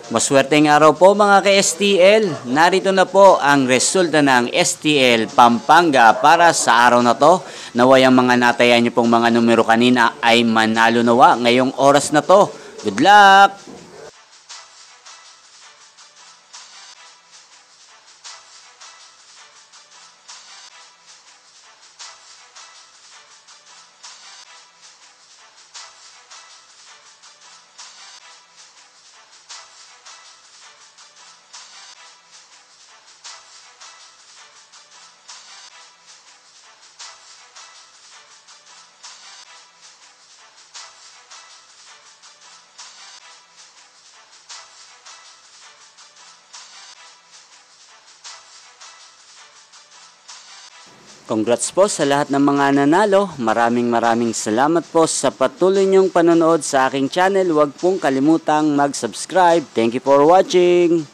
Maswerteng araw po mga ka-STL. Narito na po ang resulta ng STL Pampanga para sa araw na to. Naway ang mga natayan niyo pong mga numero kanina ay manalo nawa ngayong oras na to. Good luck! Congrats po sa lahat ng mga nanalo. Maraming salamat po sa patuloy niyong panonood sa aking channel. Huwag pong kalimutang mag-subscribe. Thank you for watching.